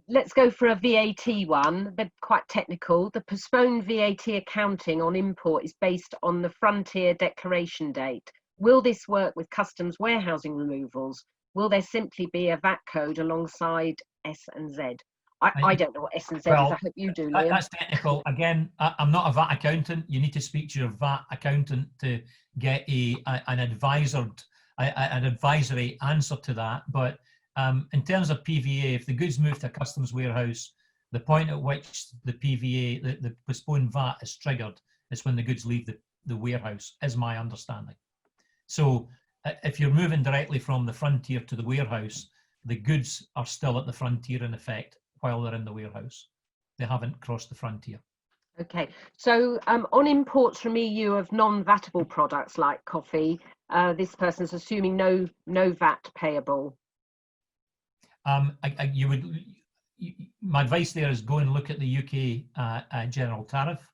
Let's go for a VAT one, but quite technical. The postponed VAT accounting on import is based on the frontier declaration date. Will this work with customs warehousing removals? Will there simply be a VAT code alongside S and Z? I don't know what S and Z is. I hope you do, Liam. That's technical. Again, I'm not a VAT accountant. You need to speak to your VAT accountant to get an advisory answer to that. But in terms of PVA, if the goods move to a customs warehouse, the point at which the PVA, the postponed VAT, is triggered is when the goods leave the warehouse, is my understanding. So if you're moving directly from the frontier to the warehouse, the goods are still at the frontier in effect while they're in the warehouse. They haven't crossed the frontier. Okay. So on imports from EU of non-VATable products like coffee, this person's assuming no VAT payable. My advice there is go and look at the UK general tariff,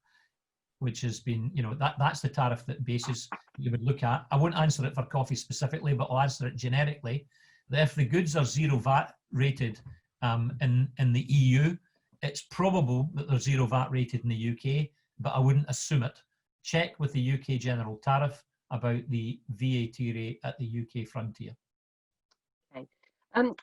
which has been, that's the tariff that basis you would look at. I won't answer it for coffee specifically, but I'll answer it generically. That if the goods are zero VAT rated in the EU, it's probable that they're zero VAT rated in the UK, but I wouldn't assume it. Check with the UK general tariff about the VAT rate at the UK frontier. Okay.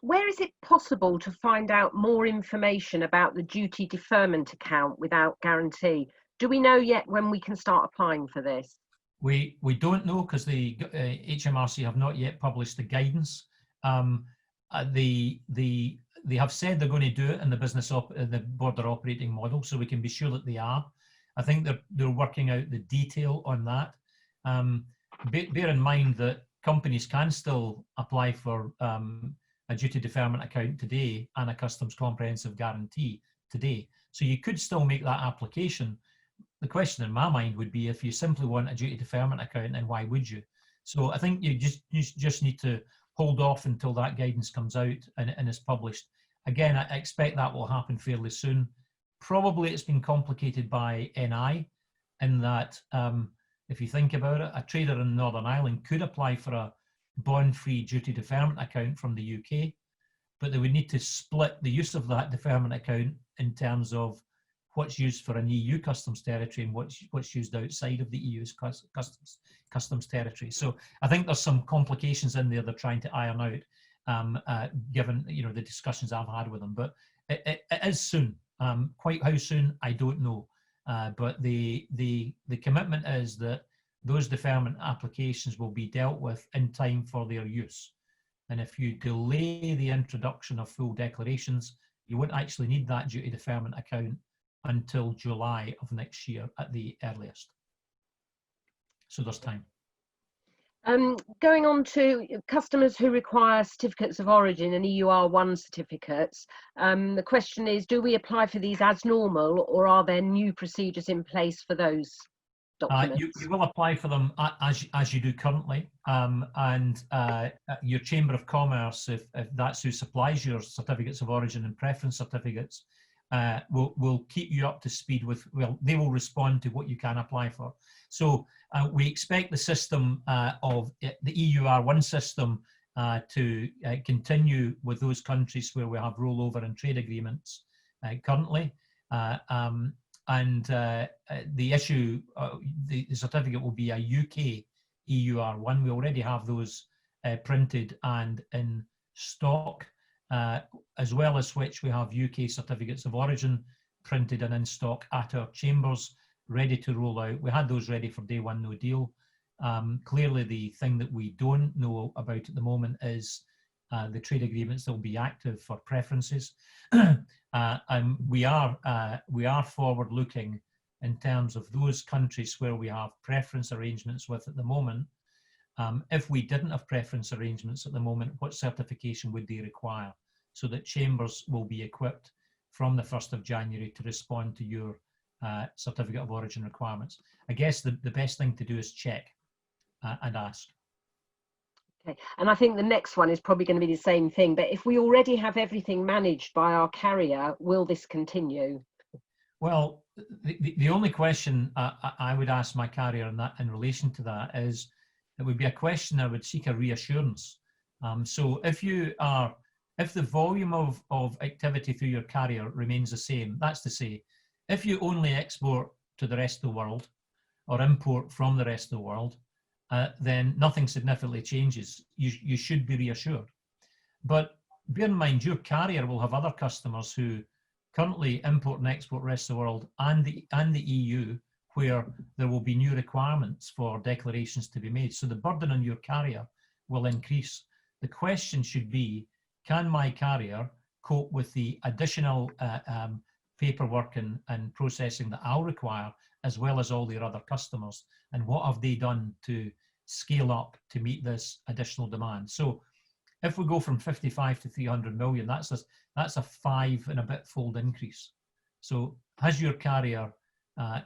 Where is it possible to find out more information about the duty deferment account without guarantee? Do we know yet when we can start applying for this? We don't know, because the Hmrc have not yet published the guidance. They have said they're going to do it in the border operating model, so we can be sure that they are. I think they're working out the detail on that. Bear in mind that companies can still apply for a duty deferment account today and a customs comprehensive guarantee today. So you could still make that application. The question in my mind would be, if you simply want a duty deferment account, then why would you? So I think you just need to hold off until that guidance comes out and is published. Again, I expect that will happen fairly soon. Probably it's been complicated by NI, in that if you think about it, a trader in Northern Ireland could apply for a bond-free duty deferment account from the UK, but they would need to split the use of that deferment account in terms of what's used for an EU customs territory and what's used outside of the EU's customs territory. So I think there's some complications in there they're trying to iron out, given the discussions I've had with them. But it is soon. Quite how soon, I don't know. But the commitment is that those deferment applications will be dealt with in time for their use. And if you delay the introduction of full declarations, you won't actually need that duty deferment account until July of next year at the earliest. So there's time. Going on to customers who require certificates of origin and EUR1 certificates, the question is, do we apply for these as normal, or are there new procedures in place for those documents? You will apply for them as you do currently, and your Chamber of Commerce, if that's who supplies your certificates of origin and preference certificates, will keep you up to speed with, well, they will respond to what you can apply for. So we expect the system of the EUR1 system to continue with those countries where we have rollover and trade agreements currently. And the issue, the certificate will be a UK EUR1. We already have those printed and in stock, as well as which we have UK certificates of origin printed and in stock at our chambers, ready to roll out. We had those ready for day one, no deal. Clearly, the thing that we don't know about at the moment is the trade agreements that will be active for preferences. And we are forward-looking in terms of those countries where we have preference arrangements with at the moment. If we didn't have preference arrangements at the moment, what certification would they require? So that chambers will be equipped from the 1st of January to respond to your certificate of origin requirements. I guess the best thing to do is check and ask. Okay, and I think the next one is probably going to be the same thing, but if we already have everything managed by our carrier, will this continue? Well, the only question I would ask my carrier in relation to that is, it would be a question I would seek a reassurance. So if the volume of activity through your carrier remains the same, that's to say, if you only export to the rest of the world or import from the rest of the world, then nothing significantly changes. You should be reassured. But bear in mind, your carrier will have other customers who currently import and export rest of the world and the EU, where there will be new requirements for declarations to be made. So the burden on your carrier will increase. The question should be, can my carrier cope with the additional paperwork and processing that I'll require, as well as all their other customers? And what have they done to scale up to meet this additional demand? So if we go from 55 to 300 million, that's a 5 and a bit fold increase. So has your carrier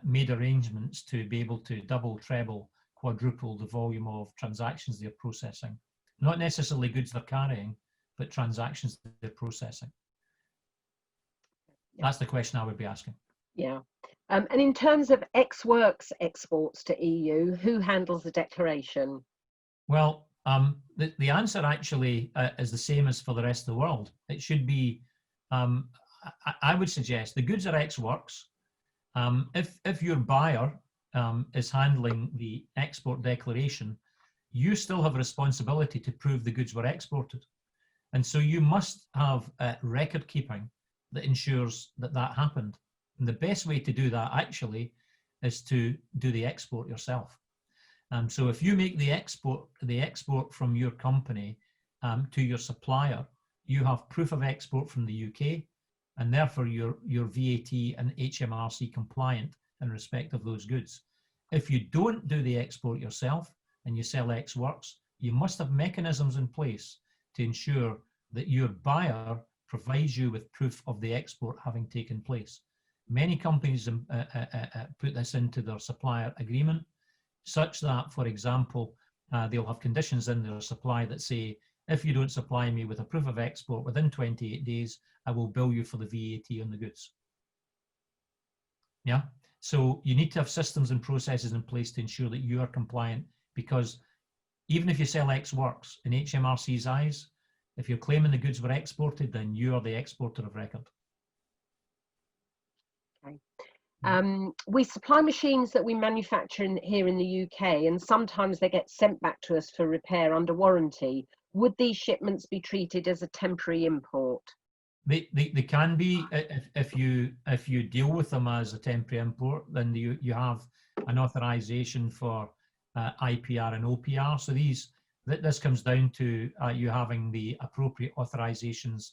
made arrangements to be able to double, treble, quadruple the volume of transactions they're processing? Not necessarily goods they're carrying, but transactions they're processing. That's the question I would be asking. Yeah. And in terms of ex-works exports to EU, who handles the declaration? Well, the answer actually is the same as for the rest of the world. It should be, I would suggest, the goods are ex-works. If your buyer is handling the export declaration, you still have a responsibility to prove the goods were exported. And so you must have record keeping that ensures that that happened. And the best way to do that actually is to do the export yourself. So if you make the export from your company to your supplier, you have proof of export from the UK, and therefore you're VAT and HMRC compliant in respect of those goods. If you don't do the export yourself and you sell ex-works, you must have mechanisms in place to ensure that your buyer provides you with proof of the export having taken place. Many companies put this into their supplier agreement, such that, for example, they'll have conditions in their supply that say, if you don't supply me with a proof of export within 28 days, I will bill you for the VAT on the goods. Yeah, so you need to have systems and processes in place to ensure that you are compliant, because even if you sell ex-works, in HMRC's eyes, if you're claiming the goods were exported, then you are the exporter of record. Okay. We supply machines that we manufacture here in the UK, and sometimes they get sent back to us for repair under warranty. Would these shipments be treated as a temporary import? They can be, if you deal with them as a temporary import, then you have an authorization for IPR and OPR. So this comes down to you having the appropriate authorizations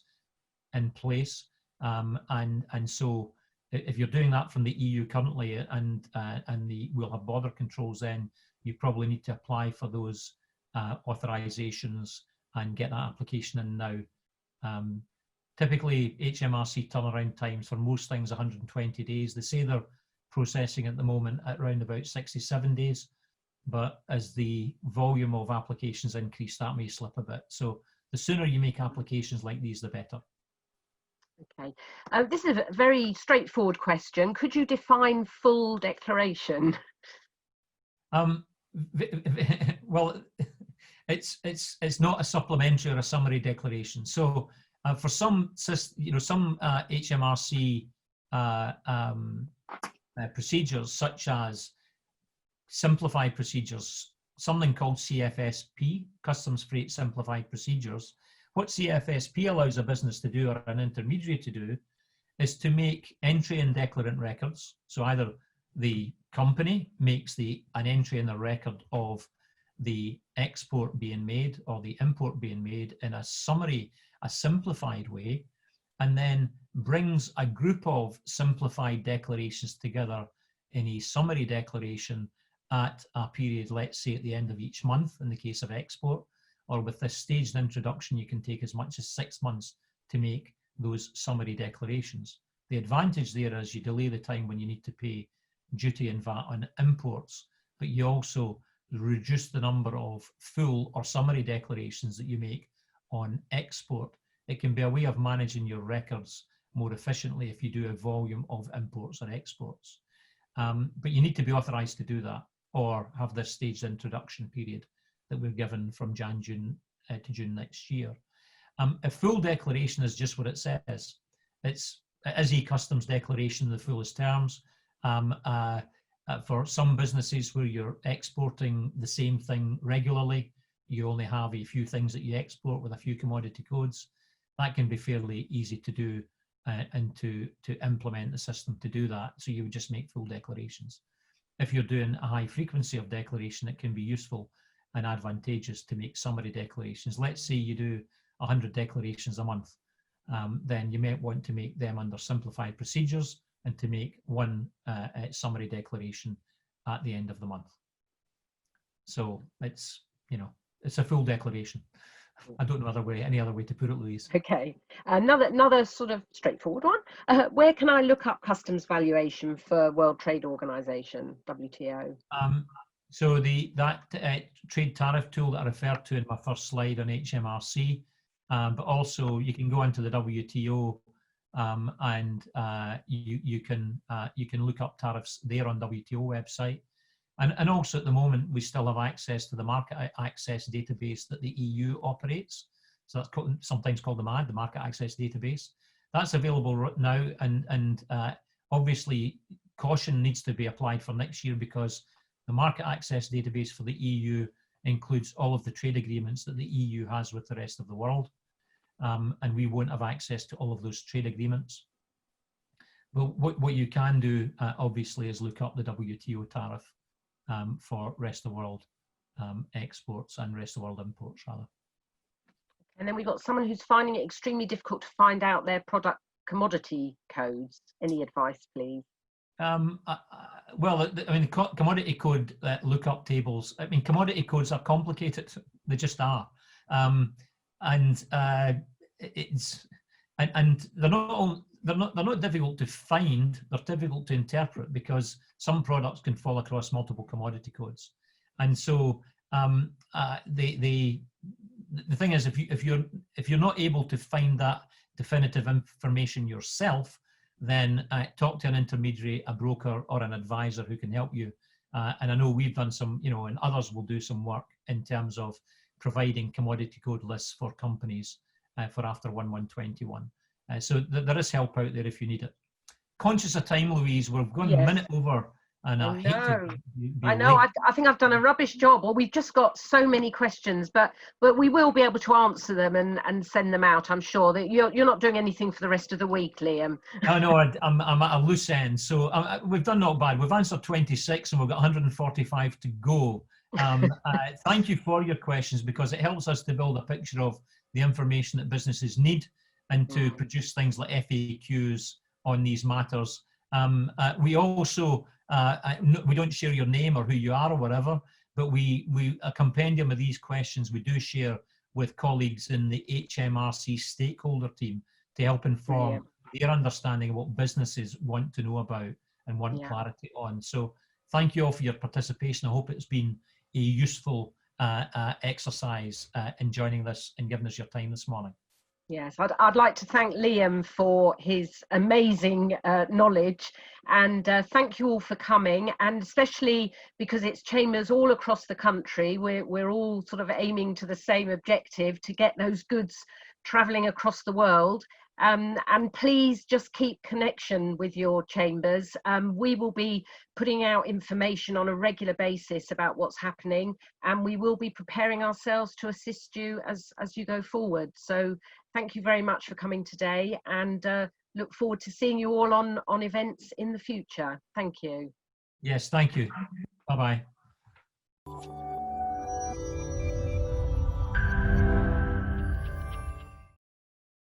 in place, and so if you're doing that from the EU currently, and we'll have border controls, then you probably need to apply for those authorizations and get that application in now. Typically, HMRC turnaround times for most things 120 days. They say they're processing at the moment at around about 67 days, but as the volume of applications increase, that may slip a bit. So the sooner you make applications like these, the better. Okay, this is a very straightforward question. Could you define full declaration? Well, it's not a supplementary or a summary declaration. So for some HMRC procedures, such as simplified procedures, something called CFSP, Customs Freight Simplified Procedures. What CFSP allows a business to do, or an intermediary to do, is to make entry in declarant records. So either the company makes an entry in the record of the export being made or the import being made in a summary, a simplified way, and then brings a group of simplified declarations together in a summary declaration at a period, let's say at the end of each month in the case of export, or with this staged introduction, you can take as much as 6 months to make those summary declarations. The advantage there is you delay the time when you need to pay duty and VAT on imports, but you also reduce the number of full or summary declarations that you make on export. It can be a way of managing your records more efficiently if you do a volume of imports or exports. But you need to be authorised to do that, or have this staged introduction period that we're given from June to June next year. A full declaration is just what it says. It is a customs declaration in the fullest terms. For some businesses where you're exporting the same thing regularly, you only have a few things that you export with a few commodity codes. That can be fairly easy to do and to implement the system to do that. So you would just make full declarations. If you're doing a high frequency of declaration, it can be useful and advantageous to make summary declarations. Let's say you do 100 declarations a month, then you might want to make them under simplified procedures and to make one summary declaration at the end of the month. So it's a full declaration. I don't know any other way to put it, Louise. Okay, another sort of straightforward one. Where can I look up customs valuation for World Trade Organization, WTO? So that trade tariff tool that I referred to in my first slide on HMRC, but also you can go into the WTO and you can look up tariffs there on WTO website. And also at the moment, we still have access to the market access database that the EU operates. So that's sometimes called the MAD, the Market Access Database. That's available right now, and obviously caution needs to be applied for next year, because the Market Access Database for the EU includes all of the trade agreements that the EU has with the rest of the world. And we won't have access to all of those trade agreements. But what you can do, obviously, is look up the WTO tariff for rest of the world exports and rest of the world imports, rather. And then we've got someone who's finding it extremely difficult to find out their product commodity codes. Any advice, please? Well, I mean, commodity code lookup tables. I mean, commodity codes are complicated. They just are, and they're not difficult to find. They're difficult to interpret, because some products can fall across multiple commodity codes, and so the thing is, if you're not able to find that definitive information yourself, then talk to an intermediary, a broker, or an advisor who can help you. And I know we've done some, and others will do some work in terms of providing commodity code lists for companies for after 1/1/21. So there is help out there if you need it. Conscious of time, Louise, we're going a minute over, and I hate to be I know. late. I think I've done a rubbish job. Well, we've just got so many questions, but we will be able to answer them and send them out. I'm sure that you're not doing anything for the rest of the week, Liam. No, I'm at a loose end. So we've done not bad. We've answered 26, and we've got 145 to go. Thank you for your questions, because it helps us to build a picture of the information that businesses need, and to produce things like FAQs on these matters. We also, we don't share your name or who you are or whatever, but a compendium of these questions we do share with colleagues in the HMRC stakeholder team to help inform their understanding of what businesses want to know about and want clarity on. So thank you all for your participation. I hope it's been a useful exercise in joining this and giving us your time this morning. Yes, I'd like to thank Liam for his amazing knowledge, and thank you all for coming, and especially because it's chambers all across the country. We're all sort of aiming to the same objective, to get those goods travelling across the world. And please just keep connection with your chambers. We will be putting out information on a regular basis about what's happening, and we will be preparing ourselves to assist you as you go forward. So thank you very much for coming today, and look forward to seeing you all on events in the future. Thank you. Yes, thank you. Bye-bye.